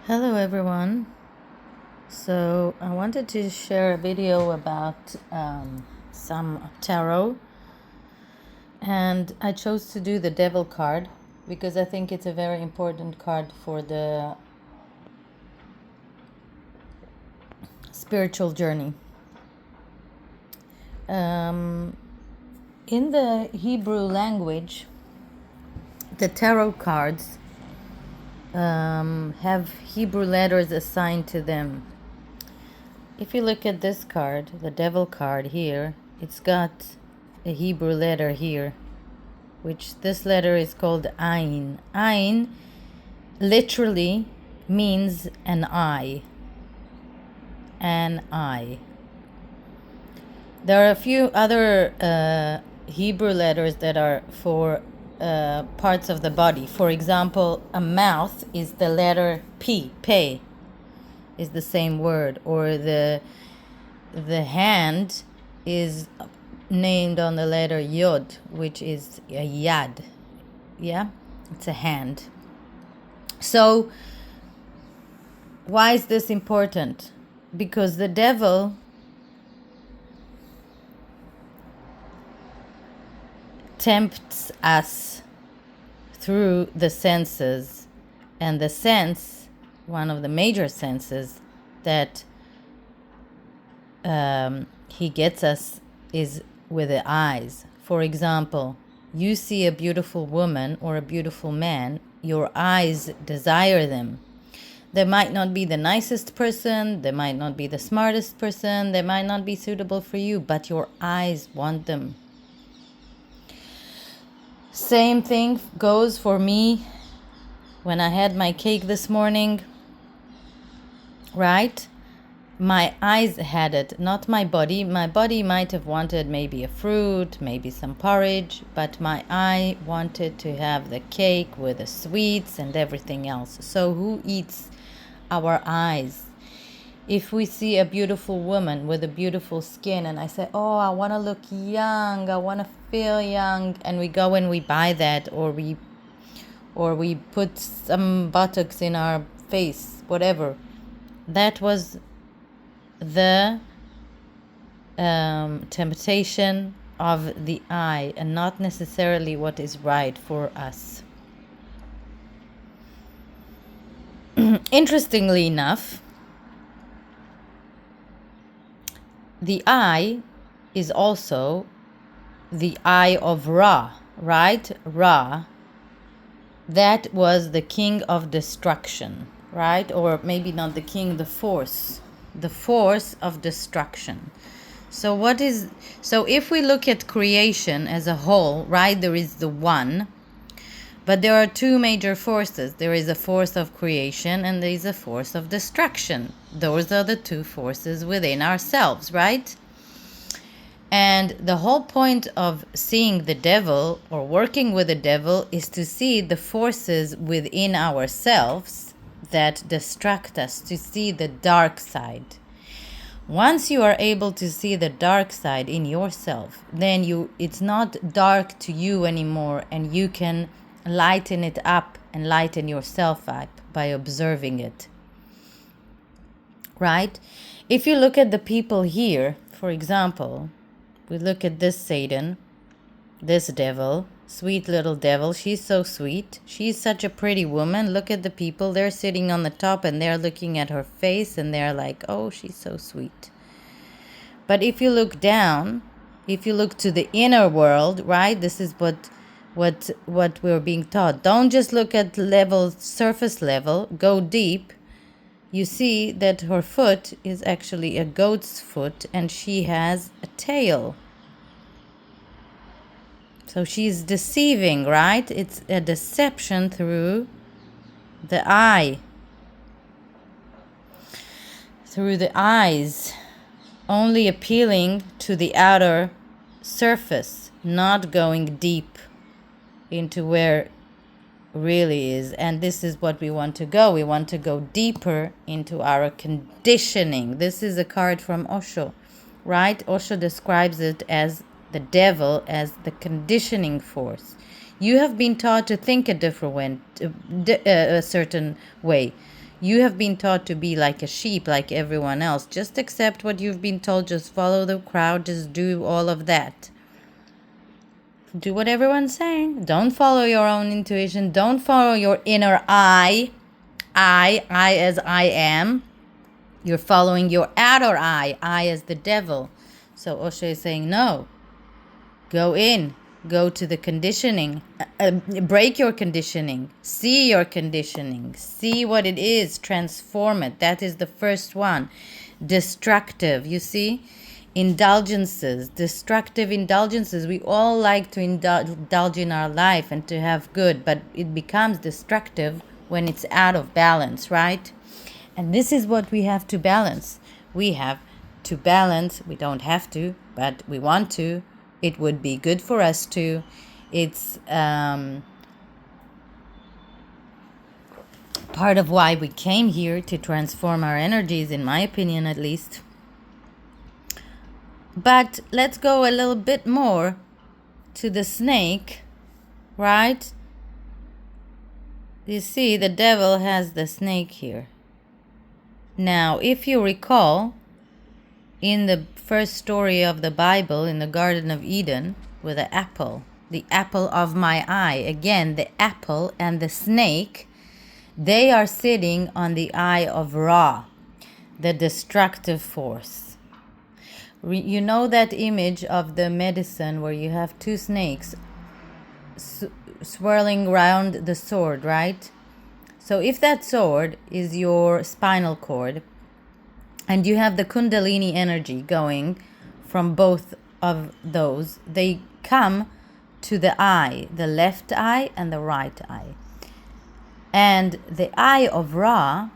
Hello everyone. So I wanted to share a video about some tarot, and I chose to do the devil card because I think it's a very important card for the spiritual journey. In the Hebrew language, the tarot cards have Hebrew letters assigned to them. If you look at this card, the devil card here, it's got a Hebrew letter here, which this letter is called Ayin. Ayin literally means an eye. An eye. There are a few other Hebrew letters that are for parts of the body. For example, a mouth is the letter P, pe, is the same word, or the hand is named on the letter Yod, which is a Yad. Yeah, it's a hand. So why is this important? Because the devil tempts us through the senses, and the sense, one of the major senses that he gets us is with the eyes. For example, you see a beautiful woman or a beautiful man, your eyes desire them. They might not be the nicest person, they might not be the smartest person, they might not be suitable for you, but your eyes want them. Same thing goes for me when I had my cake this morning, right? My eyes had it, not my body. My body might have wanted maybe a fruit, maybe some porridge, but my eye wanted to have the cake with the sweets and everything else. So who eats our eyes? If we see a beautiful woman with a beautiful skin and I say, oh, I want to look young, I want to feel young, and we go and we buy that, or we put some Botox in our face, whatever, that was the temptation of the eye and not necessarily what is right for us. Interestingly enough, the eye is also the eye of Ra, right? Ra, that was the king of destruction, right? Or maybe not the king, the force of destruction. So if we look at creation as a whole, right, there is the one, but there are two major forces. There is a force of creation and there is a force of destruction. Those are the two forces within ourselves, right? And the whole point of seeing the devil or working with the devil is to see the forces within ourselves that distract us, to see the dark side. Once you are able to see the dark side in yourself, then it's not dark to you anymore, and you can lighten it up and lighten yourself up by observing it. Right? If you look at the people here, for example, we look at this Satan, this devil, sweet little devil. She's so sweet. She's such a pretty woman. Look at the people. They're sitting on the top and they're looking at her face and they're like, oh, she's so sweet. But if you look down, if you look to the inner world, right, this is what we're being taught. Don't just look at surface level, go deep. You see that her foot is actually a goat's foot and she has a tail. So she's deceiving, right? It's a deception through the eye. Through the eyes. Only appealing to the outer surface, not going deep into where really is. And this is what we want to go. We want to go deeper into our conditioning. This is a card from Osho, right? Osho describes it as the devil as the conditioning force. You have been taught to think a certain way. You have been taught to be like a sheep, like everyone else. Just accept what you've been told. Just follow the crowd. Just do all of that. Do what everyone's saying. Don't follow your own intuition. Don't follow your inner I. I as I am. You're following your outer I as the devil. So Osho is saying, no. Go in. Go to the conditioning. Break your conditioning. See your conditioning. See what it is. Transform it. That is the first one. Destructive. You see? Indulgences. Destructive indulgences. We all like to indulge in our life and to have good, but it becomes destructive when it's out of balance, right? And this is what we have to balance. We have to balance. We don't have to, but we want to. It would be good for us to. It's part of why we came here, to transform our energies, in my opinion at least. But let's go a little bit more to the snake, right? You see, the devil has the snake here. Now, if you recall, in the first story of the Bible, in the Garden of Eden, with the apple of my eye, again, the apple and the snake, they are sitting on the eye of Ra, the destructive force. You know that image of the medicine where you have two snakes swirling around the sword, right? So if that sword is your spinal cord, and you have the Kundalini energy going from both of those, they come to the eye, the left eye and the right eye. And the eye of Ra,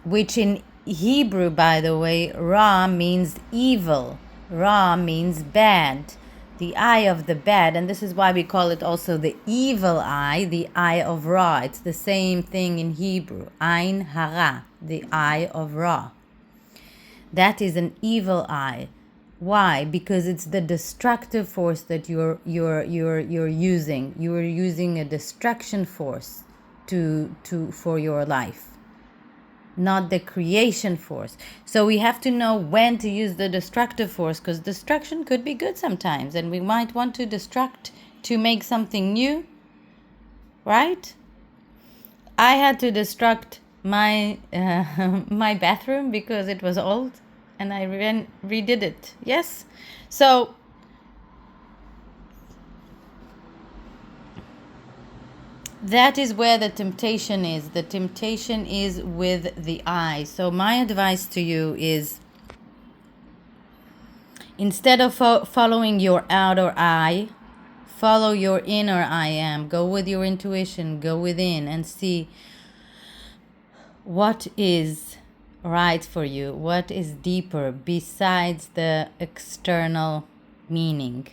which in Hebrew, by the way, Ra means evil. Ra means bad. The eye of the bad. And this is why we call it also the evil eye, the eye of Ra. It's the same thing in Hebrew. Ein Hara, the eye of Ra. That is an evil eye. Why? Because it's the destructive force that you're using. You are using a destruction force for your life, not the creation force. So we have to know when to use the destructive force, because destruction could be good sometimes, and we might want to destruct to make something new, right? I had to destruct my my bathroom because it was old, and I redid it. Yes, so that is where the temptation is. The temptation is with the eye. So my advice to you is, instead of following your outer eye, follow your inner I am. Go with your intuition. Go within and see what is right for you, what is deeper besides the external meaning.